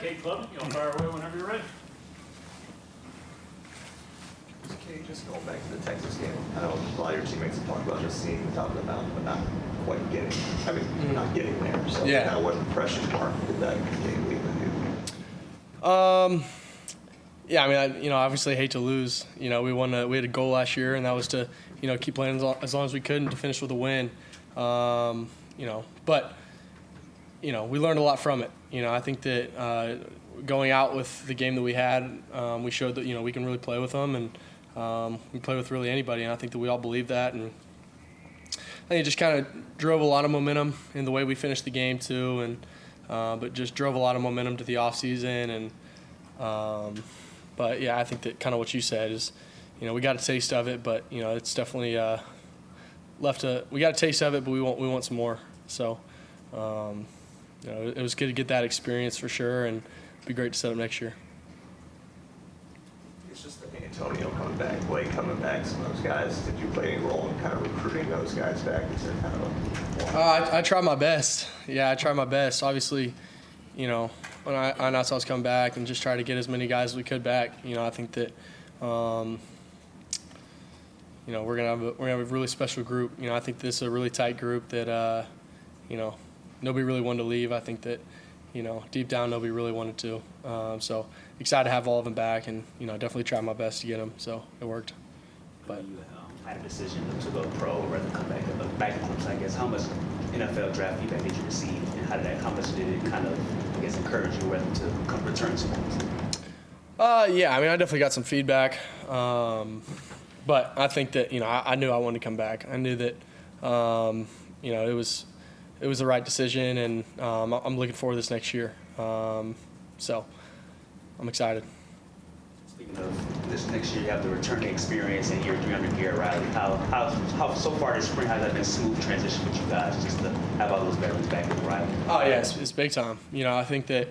Cade Klubnik, you'll fire away whenever you're ready. Cade, just going back to the Texas game, I know a lot of your teammates have talked about just seeing the top of the mountain, but not quite getting, not getting there. So yeah. Kind of what impression mark did that game leave with you? Yeah, I mean, obviously hate to lose. We had a goal last year, and that was to, keep playing as long as we could and to finish with a win. But we learned a lot from it. I think that going out with the game that we had, we showed that, we can really play with them, and we play with really anybody, and I think that we all believe that. And I think it just kind of drove a lot of momentum in the way we finished the game too, and but just drove a lot of momentum to the offseason. And but yeah, I think that kind of what you said is, we got a taste of it, but it's definitely we got a taste of it, but we want some more. So it was good to get that experience for sure, and it'd be great to set up next year. It's just Antonio coming back, Blake coming back, some of those guys. Did you play any role in kind of recruiting those guys back? Is there kind of I tried my best. Yeah, I tried my best. Obviously, when I announced I was coming back, and just try to get as many guys as we could back. I think that we're gonna have a really special group. I think this is a really tight group that nobody really wanted to leave. I think that deep down nobody really wanted to. So excited to have all of them back, and definitely tried my best to get them. So it worked. But you had a decision to go pro or rather come back to Clemson, I guess. How much NFL draft feedback did you receive, and how much did it kind of, I guess, encourage you whether to return to Clemson? Yeah, I mean, I definitely got some feedback, but I think that I knew I wanted to come back. I knew that it was the right decision, and I'm looking forward to this next year. So I'm excited. Speaking of this next year, you have the returning experience in year 3 under Garrett Riley. How so far this spring has that been a smooth transition with you guys, just to have all those veterans back with Riley? Oh yeah, it's big time. I think that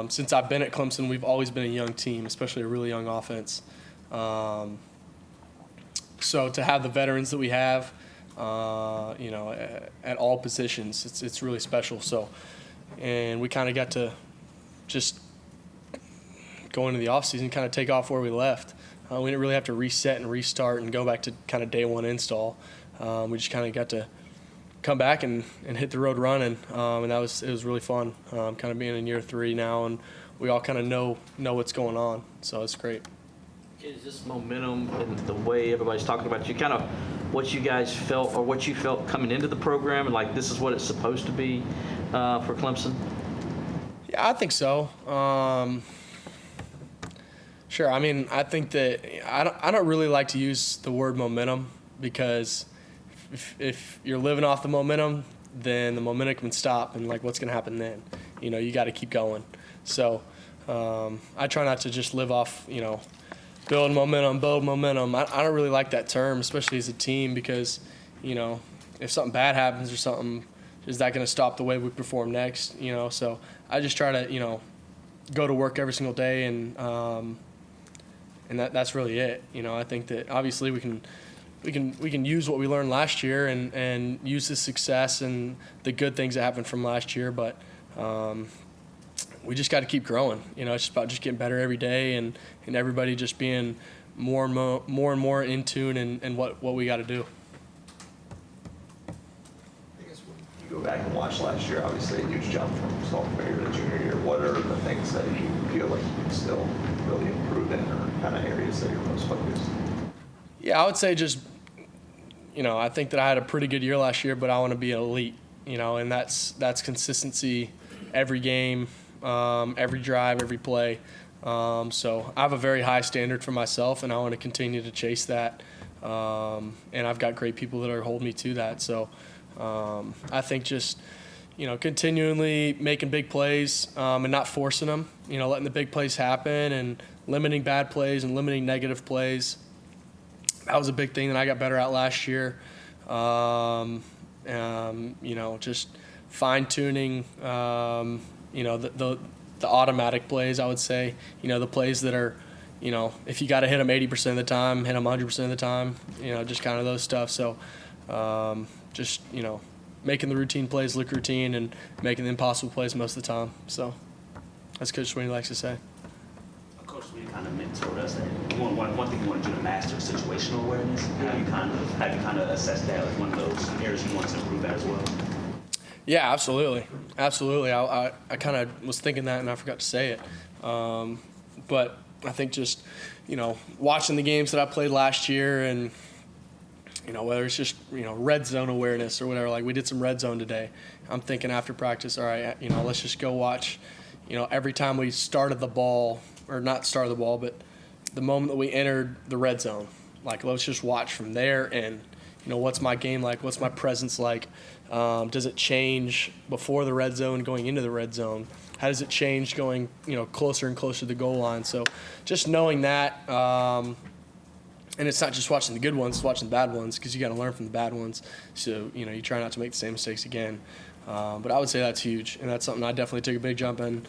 since I've been at Clemson, we've always been a young team, especially a really young offense. So to have the veterans that we have, at all positions, it's really special. So, and we kind of got to just go into the offseason, kind of take off where we left. We didn't really have to reset and restart and go back to kind of day one install. We just kind of got to come back and hit the road running, and it was really fun. Kind of being in year 3 now, and we all kind of know what's going on. So it's great. Is this momentum and the way everybody's talking about you, kind of what you guys felt or what you felt coming into the program, and like this is what it's supposed to be for Clemson? Yeah, I think so. Sure. I mean, I think that I don't really like to use the word momentum, because if you're living off the momentum, then the momentum can stop, and like what's going to happen then? You got to keep going. So I try not to just live off build momentum. I don't really like that term, especially as a team, because if something bad happens or something, is that going to stop the way we perform next? So I just try to go to work every single day, and that's really it. I think that obviously we can use what we learned last year and use the success and the good things that happened from last year, but we just got to keep growing. It's just about just getting better every day, and everybody just being more and more in tune and what we got to do. I guess when you go back and watch last year, obviously a huge jump from sophomore year to junior year. What are the things that you feel like you can still really improve in, or kind of areas that you're most focused? Yeah, I would say just, I think that I had a pretty good year last year, but I want to be an elite, and that's consistency every game, every drive, every play. So I have a very high standard for myself, and I want to continue to chase that. And I've got great people that are holding me to that. So I think just, continually making big plays and not forcing them, letting the big plays happen and limiting bad plays and limiting negative plays. That was a big thing that I got better at last year. Just fine-tuning, the automatic plays, I would say. The plays that are, if you got to hit them 80% of the time, hit them 100% of the time, just kind of those stuff. So just, making the routine plays look routine and making the impossible plays most of the time. So. as Coach Swinney likes to say. Coach Swinney kind of mentored us that one thing he wanted you to master is situational awareness. How you kind of assess that as one of those areas you want to improve at as well? Yeah, absolutely. I kind of was thinking that and I forgot to say it. But I think just, watching the games that I played last year and, whether it's just, red zone awareness or whatever, like we did some red zone today. I'm thinking after practice, all right, let's just go watch, every time we started the ball, or not started the ball, but the moment that we entered the red zone, like let's just watch from there and, what's my game like? What's my presence like? Does it change before the red zone, going into the red zone? How does it change going, closer and closer to the goal line? So just knowing that, and it's not just watching the good ones, it's watching the bad ones because you got to learn from the bad ones. So, you try not to make the same mistakes again. But I would say that's huge, and that's something I definitely took a big jump in,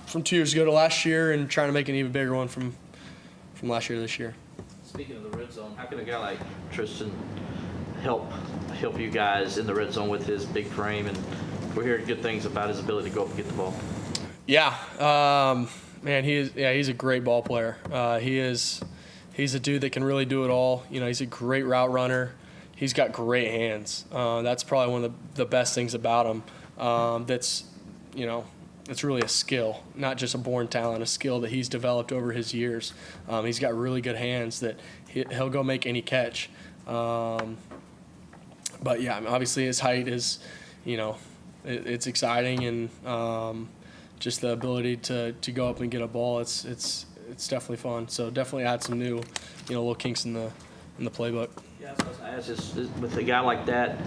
from 2 years ago to last year and trying to make an even bigger one from last year to this year. Speaking of the red zone, how can a guy like Tristan help you guys in the red zone with his big frame? And we're hearing good things about his ability to go up and get the ball. Yeah, man, he's a great ball player. He's a dude that can really do it all. He's a great route runner. He's got great hands. That's probably one of the best things about him. That's it's really a skill, not just a born talent, a skill that he's developed over his years. He's got really good hands that he'll go make any catch. But yeah, obviously his height is, it's exciting, and just the ability to go up and get a ball, it's definitely fun. So definitely add some new, little kinks in the playbook. Yeah, so I was just with a guy like that.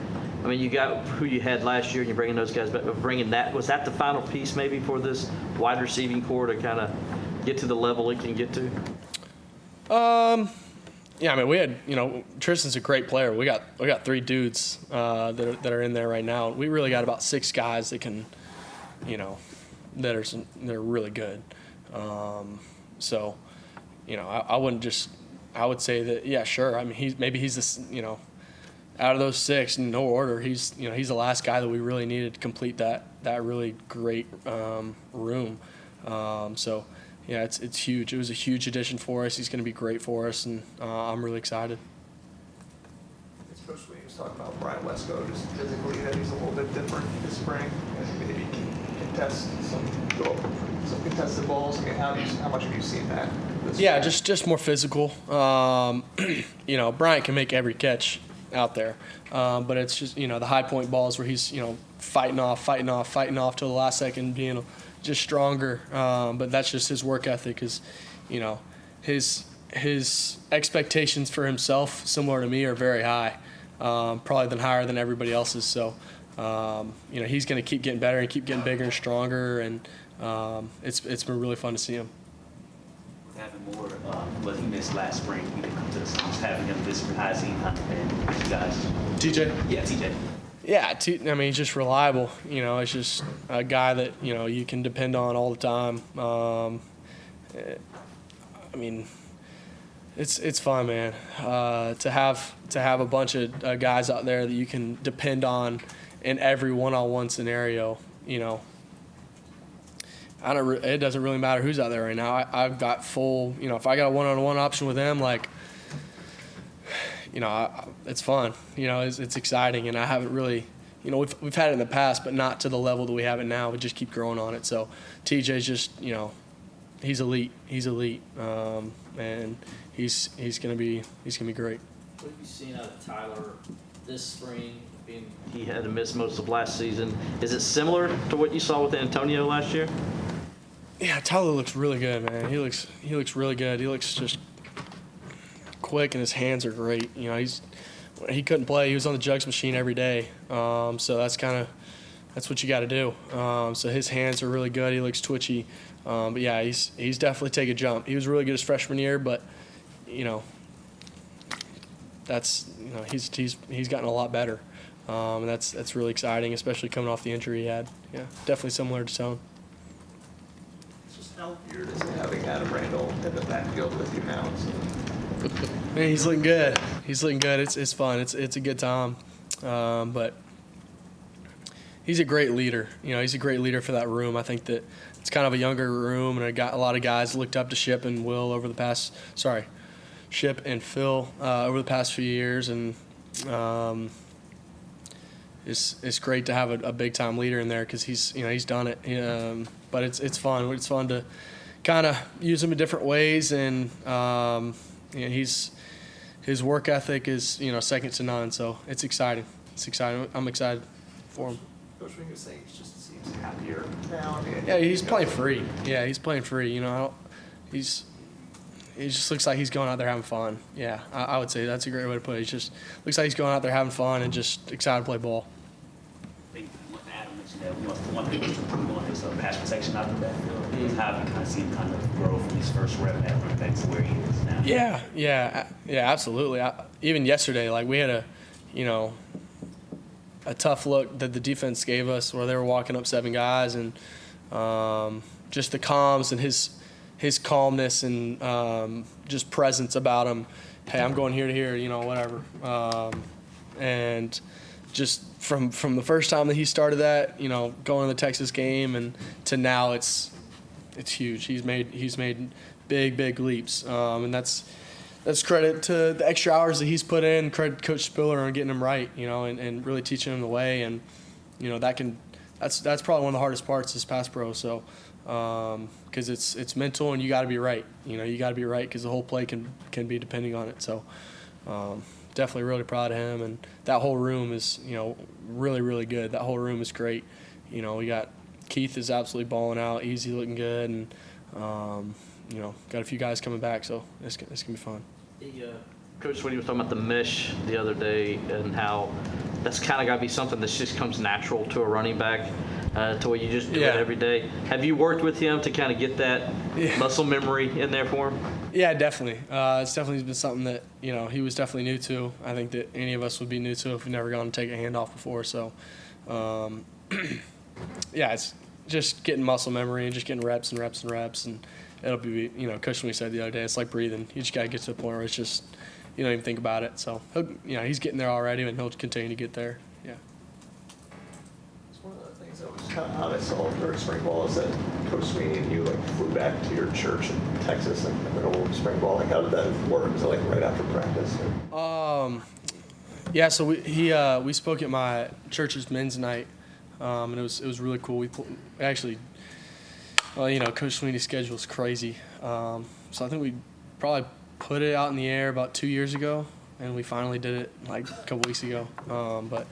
I mean, you got who you had last year, and you're bringing those guys back. But bringing that, was that the final piece maybe for this wide receiving core to kind of get to the level it can get to? Yeah, I mean, we had, Tristan's a great player. We got 3 dudes that are in there right now. We really got about 6 guys that can, they're really good. So, I would say that, yeah, sure. I mean, he's this, out of those 6 in no order, he's the last guy that we really needed to complete that really great room. So yeah, it's huge. It was a huge addition for us. He's going to be great for us, and I'm really excited. Coach Swinney was talking about Bryant Wesco, just physically that he's a little bit different this spring, and maybe can contest some contested balls. I mean, how much have you seen that? Yeah, just more physical. Bryant can make every catch out there, but it's just the high point balls where he's fighting off till the last second, being just stronger. But that's just his work ethic. Is his expectations for himself, similar to me, are very high, probably higher than everybody else's. So he's going to keep getting better and keep getting bigger and stronger, and it's been really fun to see him. Having more, what he missed last spring, he didn't come to the Suns. Having him this high season, and you guys. TJ? Yeah, TJ. Yeah, I mean, he's just reliable. It's just a guy that, you can depend on all the time. I mean, it's fun, man, to have a bunch of guys out there that you can depend on in every one-on-one scenario, it doesn't really matter who's out there right now. I've got full, if I got a one-on-one option with them, like, it's fun. It's exciting, and I haven't really, we've had it in the past, but not to the level that we have it now. We just keep growing on it. So TJ's just, he's elite. He's elite, and he's gonna be great. What have you seen out of Tyler this spring? He had to miss most of last season. Is it similar to what you saw with Antonio last year? Yeah, Tyler looks really good, man. He looks really good. He looks just quick, and his hands are great. He couldn't play. He was on the jugs machine every day. So that's what you got to do. So his hands are really good. He looks twitchy. But yeah, he's definitely taken a jump. He was really good his freshman year, but that's he's gotten a lot better. And that's really exciting, especially coming off the injury he had. Yeah, definitely similar to Tone. How weird is it having Adam Randall in the backfield with you now? Man, he's looking good. It's fun. It's a good time. But he's a great leader. You know, he's a great leader for that room. I think that it's kind of a younger room, and I got a lot of guys looked up to Ship and Will over the past. Ship and Phil over the past few years, and it's great to have a big time leader in there because he's done it. But it's fun. It's fun to kind of use him in different ways, and his work ethic is second to none. So it's exciting. It's exciting. I'm excited for him. Coach Swinney was saying he just seems happier now. I mean, Yeah, he's playing free. Yeah, he's playing free. It just looks like he's going out there having fun. Yeah, I would say that's a great way to put it. It just looks like he's going out there having fun and just excited to play ball. I think Adam mentioned that one thing was to improve on his pass protection out of the backfield. How have you kind of seen him kind of grow from his first rep at running back to where he is now? Yeah, absolutely. Even yesterday, like we had a tough look that the defense gave us where they were walking up 7 guys, and just the comms and his calmness and just presence about him. Hey, I'm going here to here, whatever. And just from the first time that he started that, going to the Texas game and to now, it's huge. He's made big leaps, and that's credit to the extra hours that he's put in. Credit to Coach Spiller on getting him right, and really teaching him the way. And that's probably one of the hardest parts is pass pro. So. Because it's mental and you got to be right. You got to be right because the whole play can be depending on it. So definitely really proud of him, and that whole room is really good. That whole room is great. We got Keith is absolutely balling out, easy looking good, and got a few guys coming back, so it's gonna be fun. Coach Swinney was talking about the mesh the other day and how that's kind of got to be something that just comes natural to a running back. To where you just do it every day. Have you worked with him to kind of get that muscle memory in there for him? Yeah, definitely. It's definitely been something that he was definitely new to. I think that any of us would be new to if we've never gone to take a handoff before. So, it's just getting muscle memory and just getting reps and reps and reps, and it'll be Coach Swinney said the other day, it's like breathing. You just got to get to the point where it's just you don't even think about it. So he's getting there already, and he'll continue to get there. Yeah. One of the things that was kind of how I saw during spring ball is that Coach Swinney and you flew back to your church in Texas in the middle of spring ball. How did that work? Was it right after practice? Yeah. So we spoke at my church's men's night, and it was really cool. We actually, Coach Swinney's schedule is crazy. So I think we probably put it out in the air about 2 years ago, and we finally did it a couple weeks ago. But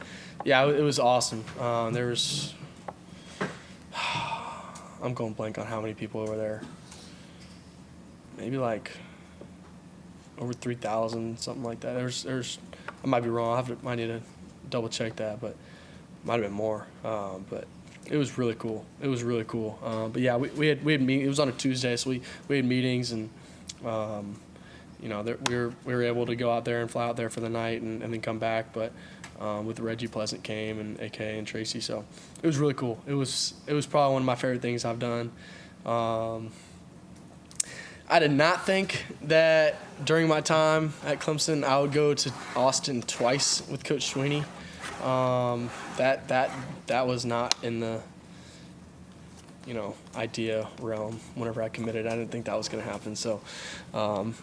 yeah, it was awesome. There was, I'm going blank on how many people were there. Maybe over 3,000, something like that. There's, I might be wrong. I need to double check that, but might have been more. But it was really cool. But yeah, we had meetings. It was on a Tuesday, so we had meetings, and we were able to go out there and fly out there for the night and then come back. But with Reggie Pleasant came and AK and Tracy, so it was really cool. It was probably one of my favorite things I've done. I did not think that during my time at Clemson I would go to Austin twice with Coach Swinney. That was not in the idea realm whenever I committed. I didn't think that was going to happen. So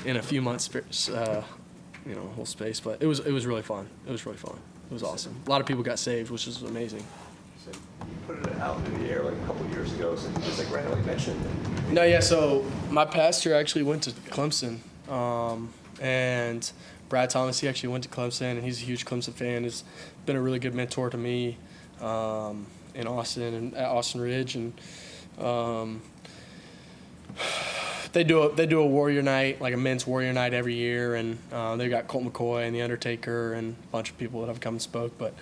in a few months, whole space, but it was really fun. It was awesome. A lot of people got saved, which was amazing. So you put it out into the air a couple of years ago, so you just randomly mentioned. No, yeah. So my pastor actually went to Clemson, and Brad Thomas, he actually went to Clemson, and he's a huge Clemson fan. He's been a really good mentor to me in Austin and at Austin Ridge, and they do a Warrior Night, like a men's Warrior Night every year, and they've got Colt McCoy and The Undertaker and a bunch of people that have come and spoke. But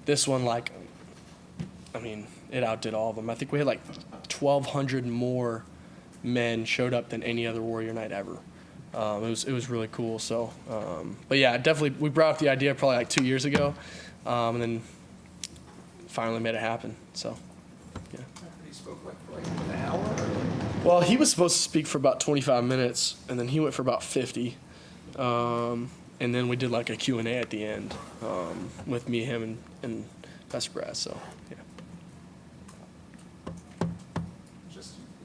this one, it outdid all of them. I think we had 1,200 more men showed up than any other Warrior Night ever. It was really cool. So, but yeah, definitely we brought up the idea probably 2 years ago, and then finally made it happen. So, yeah. He spoke for an hour. Well, he was supposed to speak for about 25 minutes, and then he went for about 50. And then we did a Q&A at the end with me, him, and Pastor Brad. So, yeah.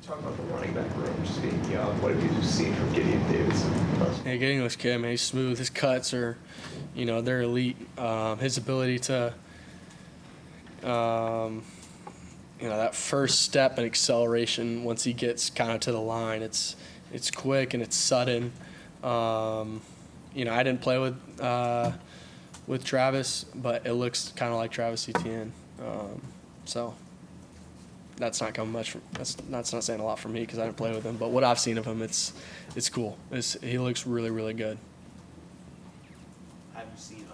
Talk about the running back room just being young. What have you seen from Gideon Davidson? Yeah, Gideon looks good, man. He's smooth. His cuts are, they're elite. His ability to, that first step and acceleration once he gets kind of to the line, it's quick and it's sudden. I didn't play with Travis, but it looks kind of like Travis Etienne. So that's not coming much from, that's not saying a lot for me because I didn't play with him. But what I've seen of him, it's cool. He looks really, really good. Have you seen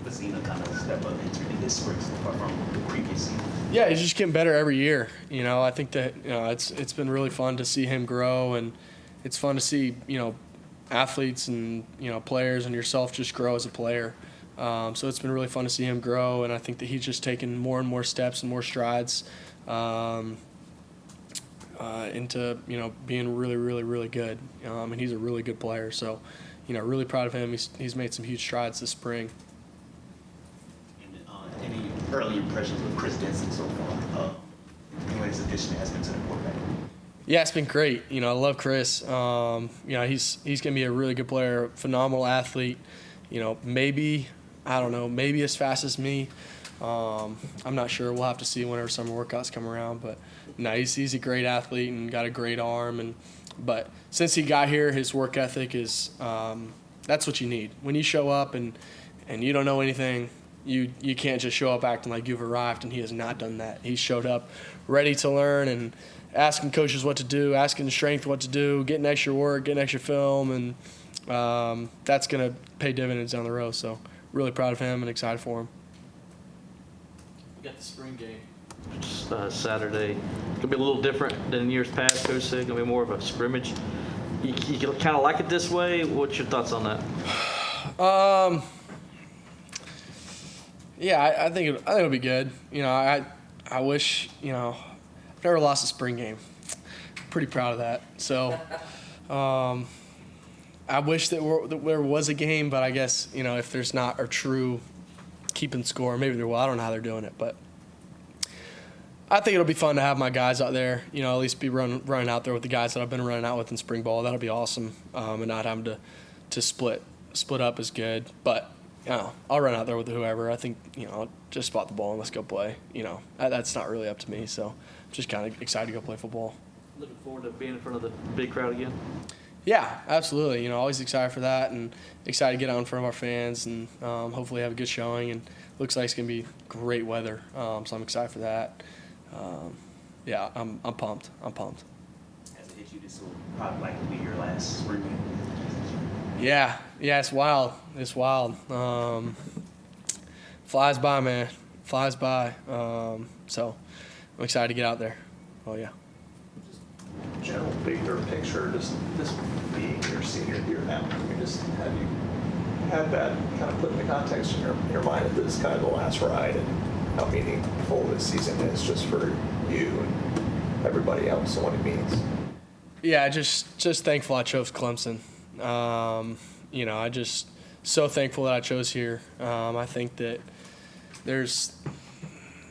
Vizzina kind of step up in this spring so far from the previous season? Yeah, he's just getting better every year. I think that it's been really fun to see him grow, and it's fun to see athletes and players and yourself just grow as a player. So it's been really fun to see him grow, and I think that he's just taken more and more steps and more strides into being really, really, really good. And he's a really good player. So really proud of him. He's made some huge strides this spring. And any early impressions with Chris Denson so far? When his addition has been to the quarterback. Yeah, it's been great. I love Chris. He's going to be a really good player, phenomenal athlete. Maybe as fast as me. I'm not sure. We'll have to see whenever summer workouts come around. But no, he's a great athlete and got a great arm. But since he got here, his work ethic is that's what you need. When you show up and you don't know anything, you can't just show up acting like you've arrived, and he has not done that. He showed up ready to learn and asking coaches what to do, asking the strength what to do, getting extra work, getting extra film, and that's going to pay dividends down the road. So really proud of him and excited for him. We got the spring game Saturday. Could be a little different than years past. Coach said going to be more of a scrimmage. You kind of like it this way. What's your thoughts on that? Yeah, I think it'll be good. I wish I've never lost a spring game. Pretty proud of that. So I wish that there was a game, but I guess if there's not a true keeping score, maybe there will. I don't know how they're doing it, but I think it'll be fun to have my guys out there. At least be running out there with the guys that I've been running out with in spring ball. That'll be awesome, and not having to split up is good, but. I'll run out there with whoever. I think, I'll just spot the ball and let's go play. That's not really up to me. So I'm just kind of excited to go play football. Looking forward to being in front of the big crowd again? Yeah, absolutely. Always excited for that and excited to get out in front of our fans and hopefully have a good showing. And looks like it's going to be great weather. So I'm excited for that. Yeah, I'm pumped. I'm pumped. Has it hit you this will probably likely be your last spring game? Yeah, it's wild. It's wild. Flies by, man. Flies by. So I'm excited to get out there. Oh, yeah. General bigger picture, just this being your senior year now. Just have you had that kind of put in the context in your mind that this is kind of the last ride and how meaningful this season is just for you and everybody else and what it means? Yeah, just thankful I chose Clemson. I just so thankful that I chose here. I think that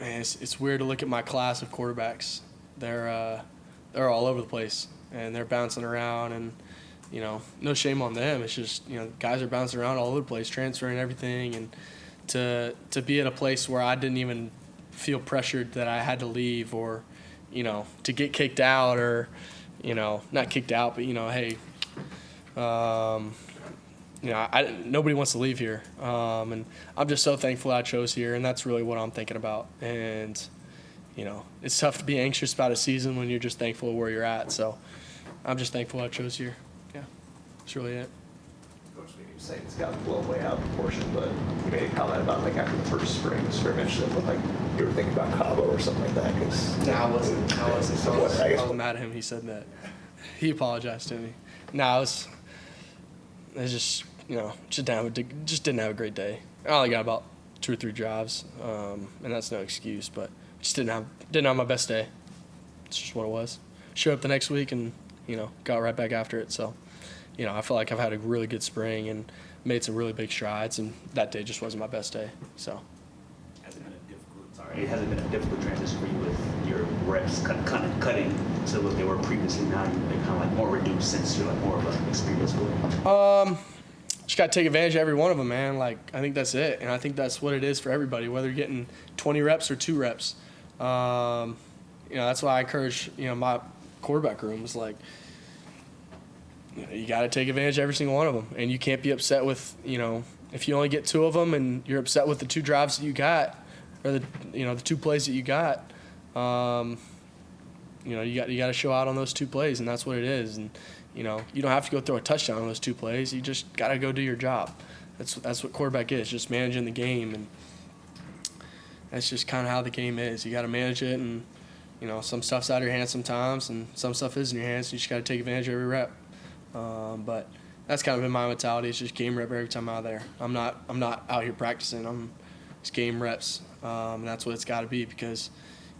it's weird to look at my class of quarterbacks. They're all over the place and they're bouncing around and, no shame on them. It's just, guys are bouncing around all over the place, transferring everything. And to be at a place where I didn't even feel pressured that I had to leave or, to get kicked out or, not kicked out, but, hey, nobody wants to leave here, and I'm just so thankful I chose here, and that's really what I'm thinking about. And it's tough to be anxious about a season when you're just thankful of where you're at. So I'm just thankful I chose here. Yeah, that's really it. Coach Swinney was saying it's got blown way out of proportion, but you made a comment about after the first spring scrimmage that looked like you were thinking about Cabo or something like that. No, I wasn't. I was mad at him. He said that. He apologized to me. No, it was just just didn't have a great day. I only got about 2 or 3 drives, and that's no excuse, but just didn't have my best day. It's just what it was. Showed up the next week and got right back after it. So I feel like I've had a really good spring and made some really big strides, and that day just wasn't my best day. So It hasn't been a difficult transition for you with your reps, kind of cutting to what they were previously? Now they're kind of like more reduced since you're like more of an experienced player. Just got to take advantage of every one of them, man. Like, I think that's it. And I think that's what it is for everybody, whether you're getting 20 reps or 2 reps. That's why I encourage, my quarterback room is like, you got to take advantage of every single one of them. And you can't be upset with, if you only get 2 of them and you're upset with the 2 drives that you got or the 2 plays that you got, you got to show out on those 2 plays, and that's what it is. And, you don't have to go throw a touchdown on those 2 plays. You just got to go do your job. That's what quarterback is, just managing the game. And that's just kind of how the game is. You got to manage it, and, some stuff's out of your hands sometimes, and some stuff is in your hands. You just got to take advantage of every rep. But that's kind of been my mentality. It's just game rep every time I'm out there. I'm not out here practicing. It's game reps. And that's what it's got to be, because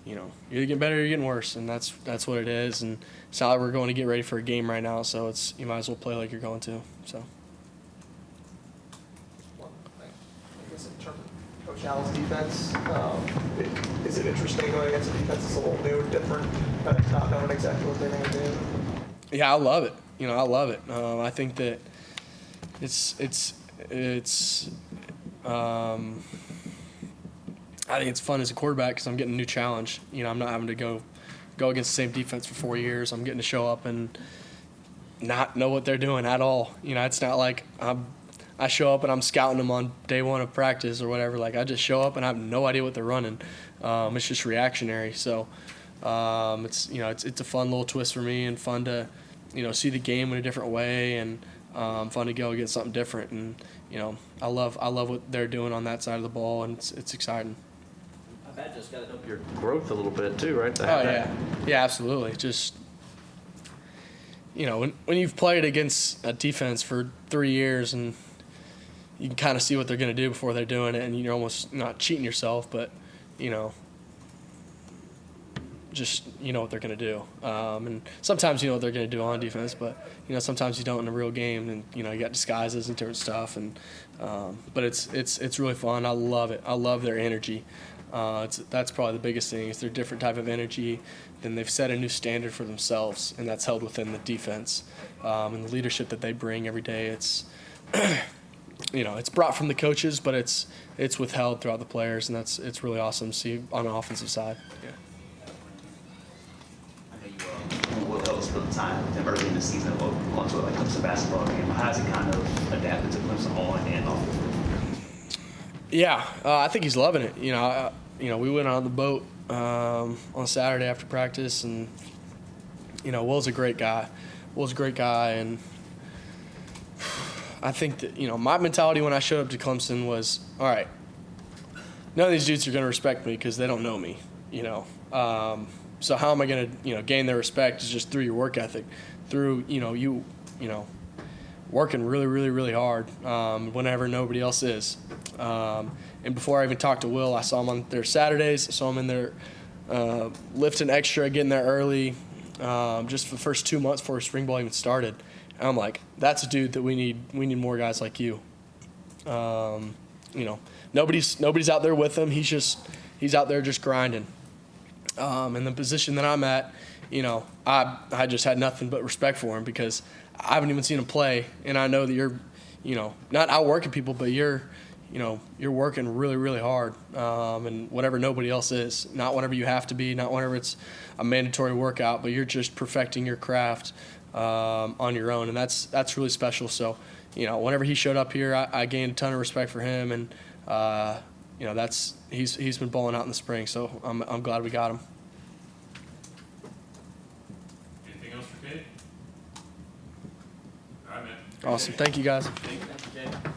you're either getting better or you're getting worse, and that's what it is. And it's not like we're going to get ready for a game right now, so you might as well play like you're going to. So. One thing, I guess in terms of Coach Allen's defense, is it interesting going against a defense that's a little new, different, not knowing exactly what they're going to do? Yeah, I love it. I love it. I think that I think it's fun as a quarterback because I'm getting a new challenge. I'm not having to go against the same defense for 4 years. I'm getting to show up and not know what they're doing at all. It's not like I show up and I'm scouting them on day 1 of practice or whatever. Like, I just show up and I have no idea what they're running. It's just reactionary. So it's a fun little twist for me, and fun to see the game in a different way, and fun to go against something different. And I love what they're doing on that side of the ball, and it's exciting. I imagine it's got to help your growth a little bit too, right? Yeah, absolutely. Just when you've played against a defense for 3 years, and you can kind of see what they're going to do before they're doing it, and you're almost not cheating yourself, but just what they're going to do. And sometimes you know what they're going to do on defense, but sometimes you don't in a real game, and you got disguises and different stuff. And but it's really fun. I love it. I love their energy. That's probably the biggest thing, is their different type of energy. Then they've set a new standard for themselves, and that's held within the defense, and the leadership that they bring every day. It's it's brought from the coaches, but it's withheld throughout the players, and it's really awesome to see on the offensive side. Yeah. Will Heldt spent time with him early in the season, going to a Clemson basketball game. How has he kind of adapted to Clemson on and off the field? Yeah, I think he's loving it. We went on the boat on Saturday after practice, and Will's a great guy. And I think that my mentality when I showed up to Clemson was, all right, none of these dudes are going to respect me because they don't know me. So how am I going to, gain their respect is just through your work ethic, through, you working really, really, really hard whenever nobody else is. And before I even talked to Will, I saw him on their Saturdays. I saw him in there lifting extra, getting there early, just for the first 2 months before spring ball even started. And I'm like, that's a dude that we need more guys like you. Nobody's out there with him. He's out there just grinding. In the position that I'm at, I just had nothing but respect for him, because I haven't even seen him play, and I know that you're, not outworking people, but you're working really, really hard, and whatever nobody else is, not whenever you have to be, not whenever it's a mandatory workout, but you're just perfecting your craft on your own, and that's really special. So, whenever he showed up here, I gained a ton of respect for him, and he's been balling out in the spring, so I'm glad we got him. Anything else for Cade? All right, man. Awesome. Thank you, guys. Thank you.